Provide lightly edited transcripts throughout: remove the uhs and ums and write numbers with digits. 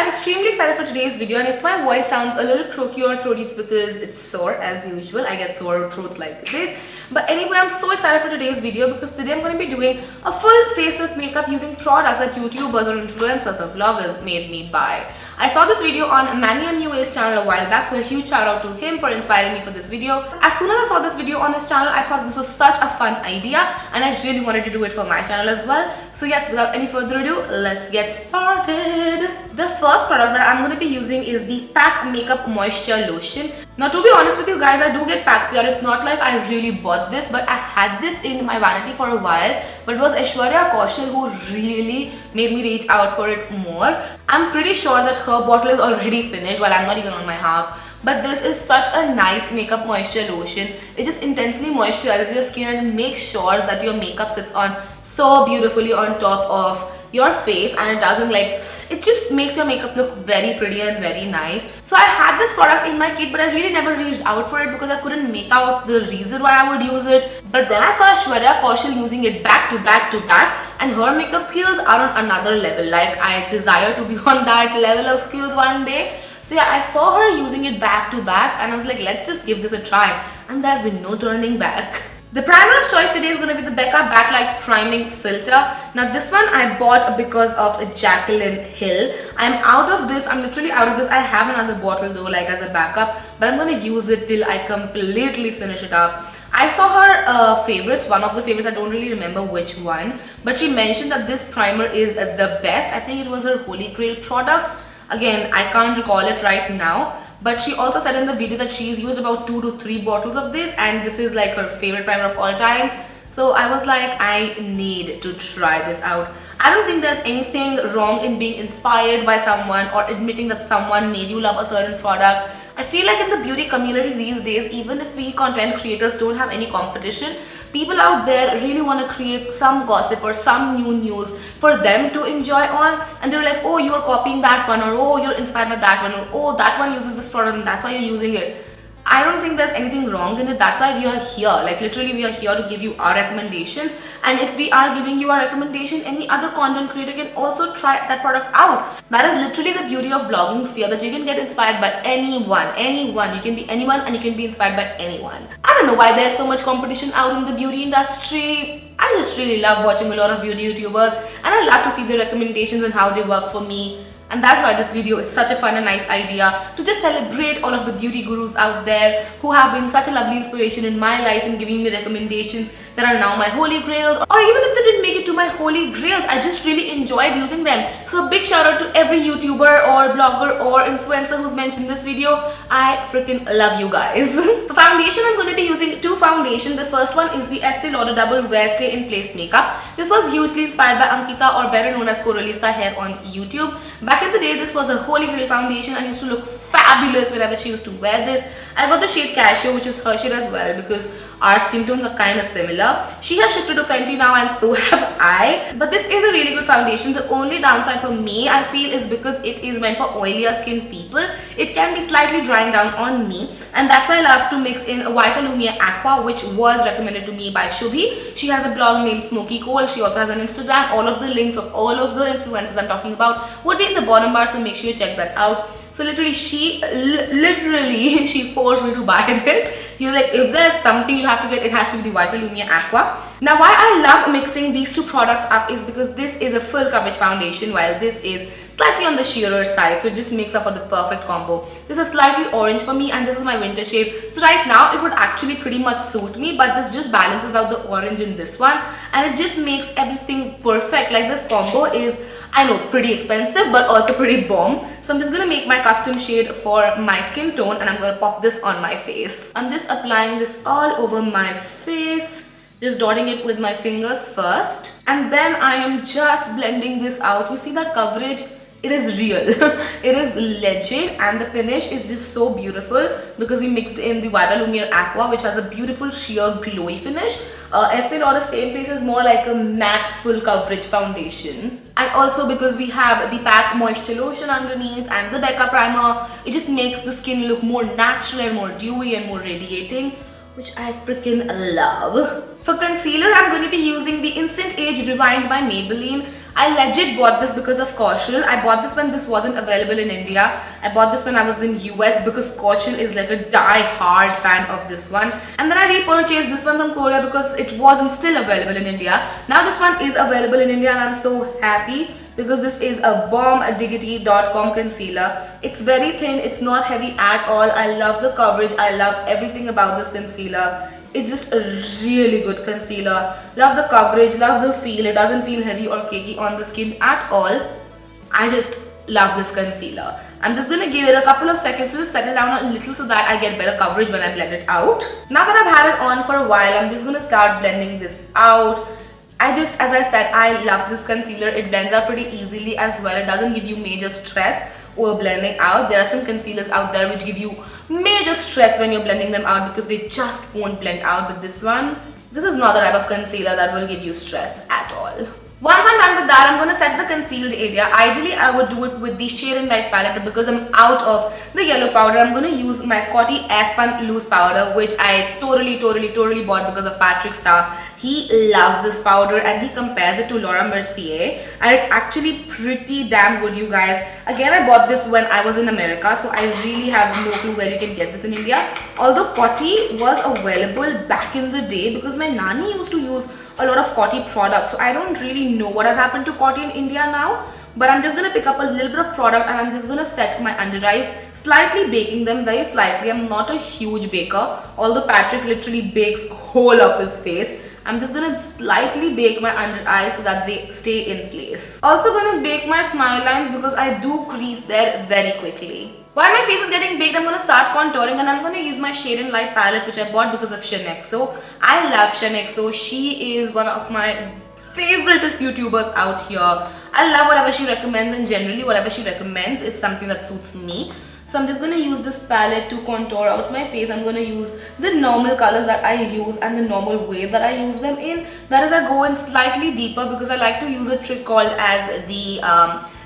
I'm extremely excited for today's video, and if my voice sounds a little croaky or throaty, it's because it's sore as usual. I get sore throats like this. But anyway, I'm so excited for today's video because today I'm going to be doing a full facelift makeup using products that YouTubers or influencers or vloggers made me buy. I saw this video on MannyMUA's channel a while back, so a huge shout out to him for inspiring me for this video. As soon as I saw this video on his channel, I thought this was such a fun idea and I really wanted to do it for my channel as well. So yes, without any further ado, let's get started. The first product that I'm going to be using is the PAC Makeup Moisture Lotion. Now, to be honest with you guys, I do get PAC PR. It's not like I really bought this, but I had this in my vanity for a while. But it was Aishwarya Kaushal who really made me reach out for it more. I'm pretty sure that her bottle is already finished while I'm not even on my half. But this is such a nice makeup moisture lotion. It just intensely moisturizes your skin and makes sure that your makeup sits on so beautifully on top of your face, and it doesn't it just makes your makeup look very pretty and very nice. So I had this product in my kit, but I really never reached out for it because I couldn't make out the reason why I would use it. But then I saw Aishwarya Kaushal using it back to back, and her makeup skills are on another level. Like, I desire to be on that level of skills one day. So yeah, I saw her using it back to back and I was like, let's just give this a try, and there's been no turning back. The primer of choice today is going to be the Becca Backlight Priming Filter. Now this one I bought because of Jaclyn Hill. I'm out of this. I'm literally out of this. I have another bottle though, like as a backup, but I'm going to use it till I completely finish it up. I saw her favorites, one of the favorites, I don't really remember which one, but she mentioned that this primer is the best. I think it was her Holy Grail products. Again, I can't recall it right now. But she also said in the video that she's used about 2 to 3 bottles of this, and this is like her favorite primer of all times. So I was like, I need to try this out. I don't think there's anything wrong in being inspired by someone or admitting that someone made you love a certain product. I feel like in the beauty community these days, even if we content creators don't have any competition, people out there really want to create some gossip or some new news for them to enjoy on, and they're like, oh, you're copying that one, or oh, you're inspired by that one, or oh, that one uses this product and that's why you're using it. I don't think there's anything wrong in it. That's why we are here. Like, literally we are here to give you our recommendations, and if we are giving you our recommendation, any other content creator can also try that product out. That is literally the beauty of blogging sphere, that you can get inspired by anyone. You can be anyone and you can be inspired by anyone. I don't know why there's so much competition out in the beauty industry. I just really love watching a lot of beauty YouTubers, and I love to see their recommendations and how they work for me. And that's why this video is such a fun and nice idea, to just celebrate all of the beauty gurus out there who have been such a lovely inspiration in my life and giving me recommendations that are now my holy grails, or even if they didn't make it to my holy grails, I just really enjoyed using them. So a big shout out to every YouTuber or blogger or influencer who's mentioned this video. I freaking love you guys. For foundation, I'm going to be using 2 foundations. The first one is the Estee Lauder Double Wear Stay in Place Makeup. This was hugely inspired by Ankita, or better known as Coralista Hair, on YouTube. Back in the day, this was a holy grail foundation and used to look fabulous whenever she used to wear this. I got the shade Cashew, which is her shade as well, because our skin tones are kind of similar. She has shifted to Fenty now, and so have I. But this is a really good foundation. The only downside for me, I feel, is because it is meant for oilier skin people. It can be slightly drying down on me, and that's why I love to mix in a Vita Lumiere Aqua, which was recommended to me by Shubhi. She has a blog named Smoky Cold. She also has an Instagram. All of the links of all of the influencers I'm talking about would be in the bottom bar, so make sure you check that out. So literally, she forced me to buy this. She was like, if there's something you have to get, it has to be the Vita Lumiere Aqua. Now, why I love mixing these 2 products up is because this is a full coverage foundation, while this is slightly on the sheerer side, so it just makes up for the perfect combo. This is slightly orange for me, and this is my winter shade. So right now, it would actually pretty much suit me, but this just balances out the orange in this one, and it just makes everything perfect. Like, this combo is, I know, pretty expensive, but also pretty bomb. So I'm just going to make my custom shade for my skin tone, and I'm going to pop this on my face. I'm just applying this all over my face, just dotting it with my fingers first, and then I am just blending this out. You see that coverage? It is real. It is legit, and the finish is just so beautiful because we mixed in the Vita Lumiere Aqua, which has a beautiful sheer glowy finish. Estee Lauder Stay in Place is more like a matte full coverage foundation, and also because we have the PAC Moisture Lotion underneath and the Becca primer, it just makes the skin look more natural and more dewy and more radiating, which I freaking love. For concealer, I'm going to be using the Instant Age Rewind by Maybelline. I legit bought this because of Kaushal. I bought this when this wasn't available in India. I bought this when I was in US because Kaushal is like a die-hard fan of this one. And then I repurchased this one from Korea because it wasn't still available in India. Now this one is available in India and I'm so happy because this is a bombdiggity.com concealer. It's very thin, it's not heavy at all. I love the coverage, I love everything about this concealer. It's just a really good concealer. Love the coverage, love the feel. It doesn't feel heavy or cakey on the skin at all. I just love this concealer. I'm just gonna give it a couple of seconds to just settle down a little so that I get better coverage when I blend it out. Now that I've had it on for a while, I'm just gonna start blending this out. As I said, I love this concealer. It blends out pretty easily as well. It doesn't give you major stress over blending out. There are some concealers out there which give you major stress when you're blending them out because they just won't blend out. But this one, this is not the type of concealer that will give you stress at all. Once I'm done with that, I'm going to set the concealed area. Ideally, I would do it with the Shade and Light palette, but because I'm out of the yellow powder, I'm going to use my Coty Airspun loose powder, which I totally bought because of Patrick Star. He loves this powder and he compares it to Laura Mercier, and it's actually pretty damn good, you guys. Again, I bought this when I was in America, so I really have no clue where you can get this in India. Although Coty was available back in the day because my nanny used to use a lot of Coty products, so I don't really know what has happened to Coty in India now. But I'm just gonna pick up a little bit of product and I'm just gonna set my under eyes, slightly baking them very slightly. I'm not a huge baker, although Patrick literally bakes whole of his face. I'm just gonna slightly bake my under eyes so that they stay in place. Also gonna bake my smile lines because I do crease there very quickly. While my face is getting baked, I'm going to start contouring and I'm going to use my Shade and Light palette which I bought because of Shanexo. I love Shanexo. She is one of my favoriteest YouTubers out here. I love whatever she recommends, and generally whatever she recommends is something that suits me. So I'm just going to use this palette to contour out my face. I'm going to use the normal colors that I use and the normal way that I use them in. That is, I go in slightly deeper because I like to use a trick called as the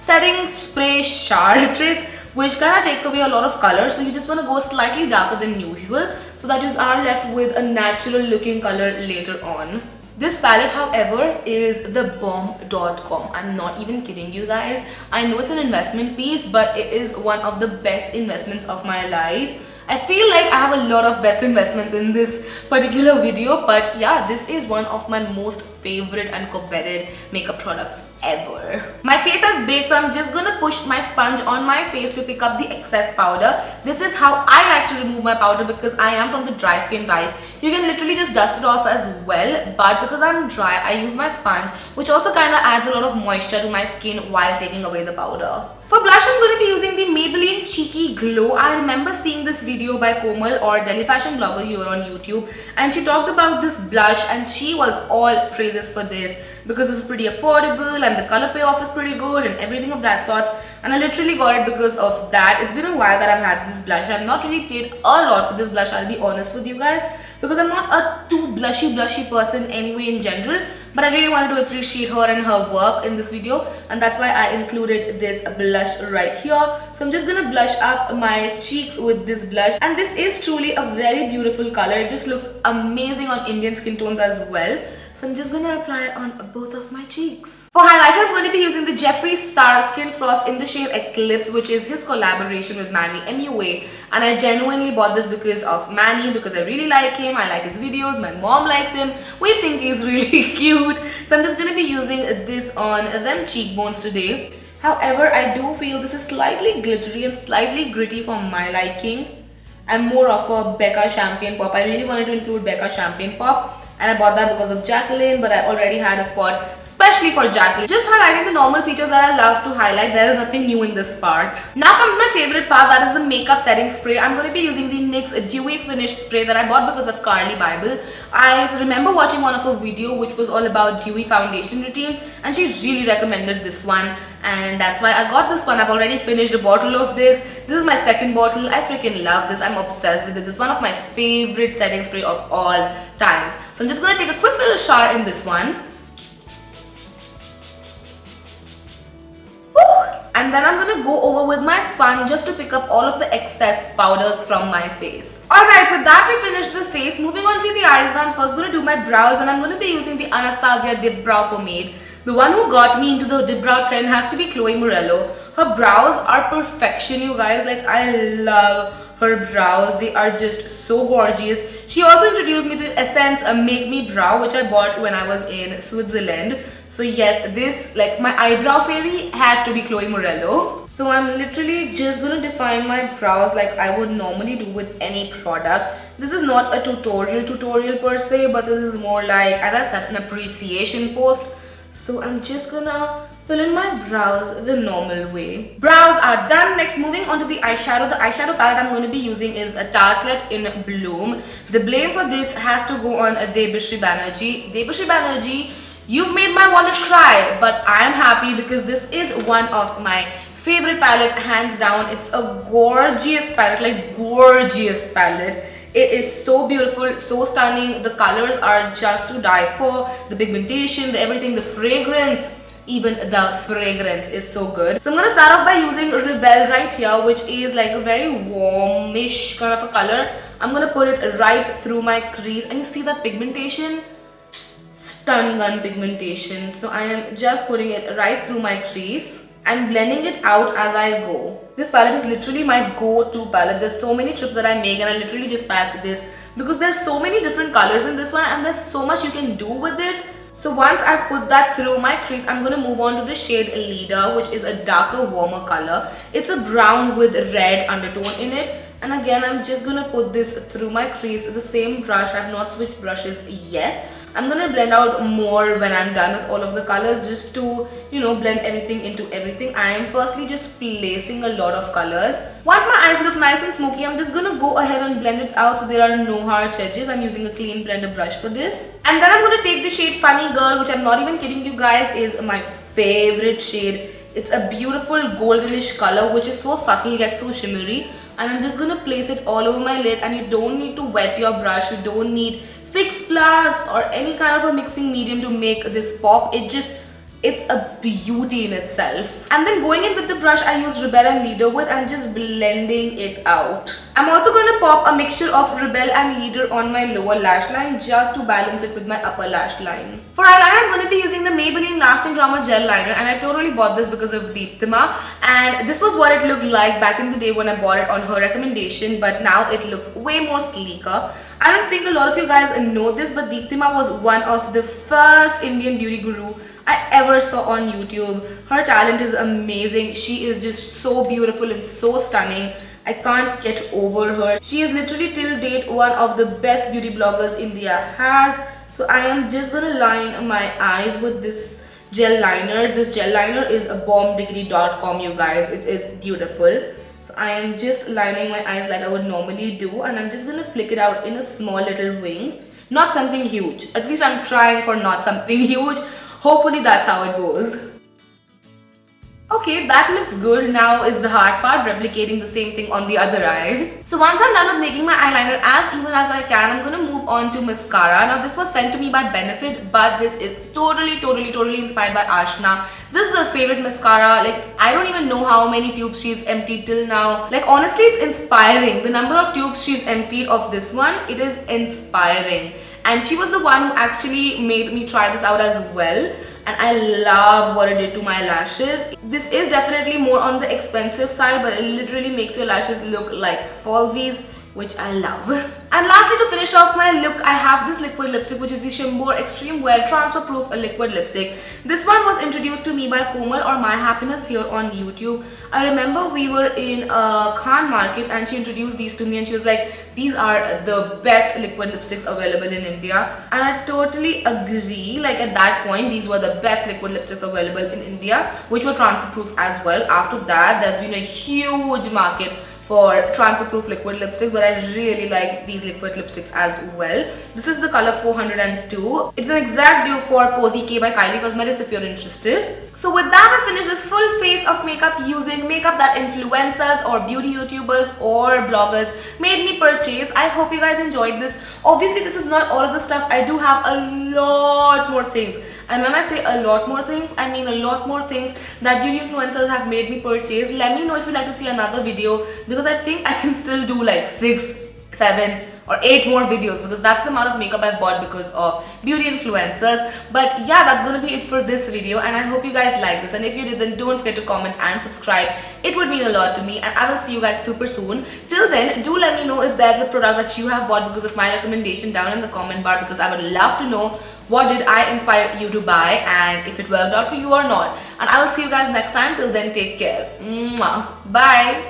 setting spray shower trick, which kind of takes away a lot of color. So you just want to go slightly darker than usual so that you are left with a natural looking color later on. This palette, however, is the bomb.com. I'm not even kidding you guys. I know it's an investment piece, but it is one of the best investments of my life. I feel like I have a lot of best investments in this particular video, but yeah, this is one of my most favorite and coveted makeup products ever. My face has baked, so I'm just gonna push my sponge on my face to pick up the excess powder. This is how I like to remove my powder because I am from the dry skin type. You can literally just dust it off as well, but because I'm dry, I use my sponge, which also kind of adds a lot of moisture to my skin while taking away the powder. For blush, I'm going to be using the Maybelline Cheeky Glow. I remember seeing this video by Komal, or Delhi fashion blogger here on YouTube, and she talked about this blush and she was all praises for this because this is pretty affordable and the color payoff is pretty good and everything of that sort. And I literally got it because of that. It's been a while that I've had this blush. I've not really played a lot with this blush, I'll be honest with you guys, because I'm not a too blushy person anyway in general, but I really wanted to appreciate her and her work in this video, and that's why I included this blush right here. So I'm just gonna blush up my cheeks with this blush, and this is truly a very beautiful color. It just looks amazing on Indian skin tones as well. So I'm just gonna apply it on both of my cheeks. For highlighter, I'm going to be using the Jeffree Starrr Skin Frost in the shade Eclipse, which is his collaboration with MannyMUA. And I genuinely bought this because of Manny, because I really like him. I like his videos. My mom likes him. We think he's really cute. So I'm just going to be using this on them cheekbones today. However, I do feel this is slightly glittery and slightly gritty for my liking. I'm more of a Becca Champagne Pop. I really wanted to include Becca Champagne Pop, and I bought that because of Jaclyn, but I already had a spot especially for Jaclyn. Just highlighting the normal features that I love to highlight. There is nothing new in this part. Now comes my favorite part, that is the makeup setting spray. I'm going to be using the NYX Dewy Finish Spray that I bought because of Carli Bybel. I remember watching one of her video which was all about dewy foundation routine, and she really recommended this one, and that's why I got this one. I've already finished a bottle of this. This is my second bottle. I freaking love this. I'm obsessed with it. This is one of my favorite setting spray of all times. So I'm just going to take a quick little shower in this one. and then I'm gonna go over with my sponge just to pick up all of the excess powders from my face. Alright, with that we finished the face. Moving on to the eyes now. I'm first gonna do my brows, and I'm gonna be using the Anastasia Dip Brow Pomade. The one who got me into the dip brow trend has to be Chloe Morello. Her brows are perfection, you guys. Like, I love her brows. They are just so gorgeous. She also introduced me to Essence Make Me Brow, which I bought when I was in Switzerland. So yes, this, like, my eyebrow fairy has to be Chloe Morello. So I'm literally just gonna define my brows like I would normally do with any product. This is not a tutorial per se, but this is more like, as I said, an appreciation post. So I'm just gonna fill in my brows the normal way. Brows are done. Next, moving on to the eyeshadow. The eyeshadow palette I'm going to be using is a Tartlet in Bloom. The blame for this has to go on Debasree Banerjee. Debasree Banerjee, you've made my wallet cry, but I am happy because this is one of my favorite palette, hands down. It's a gorgeous palette, like gorgeous palette. It is so beautiful, so stunning. The colors are just to die for. The pigmentation, the everything, the fragrance, even the fragrance is so good. So I'm gonna start off by using Rebel right here, which is like a very warmish kind of a color. I'm gonna put it right through my crease, and you see that pigmentation? Stun gun pigmentation. So I am just putting it right through my crease and blending it out as I go. This palette is literally my go-to palette. There's so many trips that I make, and I literally just pack this because there's so many different colors in this one, and there's so much you can do with it. So once I've put that through my crease, I'm going to move on to the shade Leader, which is a darker, warmer color. It's a brown with red undertone in it. And again, I'm just going to put this through my crease. The same brush. I've not switched brushes yet. I'm going to blend out more when I'm done with all of the colors, just to, you know, blend everything into everything. I am firstly just placing a lot of colors. Once my eyes look nice and smoky, I'm just going to go ahead and blend it out so there are no harsh edges. I'm using a clean blender brush for this. And then I'm going to take the shade Funny Girl, which I'm not even kidding you guys, is my favorite shade. It's a beautiful goldenish color, which is so subtle yet so shimmery. And I'm just going to place it all over my lid, and you don't need to wet your brush. You don't need Fix Plus or any kind of a mixing medium to make this pop. It's a beauty in itself. And then going in with the brush I use Rebel and Leader with, and just blending it out. I'm also going to pop a mixture of Rebel and Leader on my lower lash line just to balance it with my upper lash line. For eyeliner, I'm going to be using the Maybelline Lasting Drama Gel Liner, and I totally bought this because of Deeptima, and this was what it looked like back in the day when I bought it on her recommendation, but now it looks way more sleeker. I don't think a lot of you guys know this, but Deeptima was one of the first Indian beauty guru I ever saw on YouTube. Her talent is amazing. She is just so beautiful and so stunning. I can't get over her. She is literally till date one of the best beauty bloggers India has. So I am just gonna line my eyes with this gel liner. This gel liner is a bombdiggity.com, you guys. It is beautiful. So I am just lining my eyes like I would normally do, and I'm just gonna flick it out in a small little wing. Not something huge. At least I'm trying for not something huge. Hopefully that's how it goes. Okay, that looks good. Now is the hard part, replicating the same thing on the other eye. So once I'm done with making my eyeliner as even as I can, I'm going to move on to mascara. Now this was sent to me by Benefit, but this is totally inspired by Aashna. This is her favorite mascara. Like, I don't even know how many tubes she's emptied till now. Like, honestly, it's inspiring. The number of tubes she's emptied of this one, it is inspiring. And she was the one who actually made me try this out as well. And I love what it did to my lashes. This is definitely more on the expensive side, but it literally makes your lashes look like falsies, which I love. And lastly, to finish off my look, I have this liquid lipstick, which is the Shimboor Extreme Wear Transfer Proof liquid lipstick. This one was introduced to me by Komal or My Happiness here on YouTube. I remember we were in a Khan market and she introduced these to me, and she was like, these are the best liquid lipsticks available in India. And I totally agree. Like, at that point, these were the best liquid lipsticks available in India, which were transfer proof as well. After that, there's been a huge market for transfer proof liquid lipsticks, but I really like these liquid lipsticks as well. This is the color 402. It's an exact dupe for Posy K by Kylie Cosmetics if you're interested. So with that, I finished this full face of makeup using makeup that influencers or beauty YouTubers or bloggers made me purchase. I hope you guys enjoyed this. Obviously, this is not all of the stuff. I do have a lot more things. And when I say a lot more things, I mean a lot more things that beauty influencers have made me purchase. Let me know if you'd like to see another video, because I think I can still do like 6, 7 or 8 more videos, because that's the amount of makeup I've bought because of beauty influencers. But yeah, that's gonna be it for this video, and I hope you guys like this. And if you did, then don't forget to comment and subscribe. It would mean a lot to me, and I will see you guys super soon. Till then, do let me know if there's a product that you have bought because of my recommendation down in the comment bar, because I would love to know what did I inspire you to buy and if it worked out for you or not. And I will see you guys next time. Till then, take care. Mwah. Bye.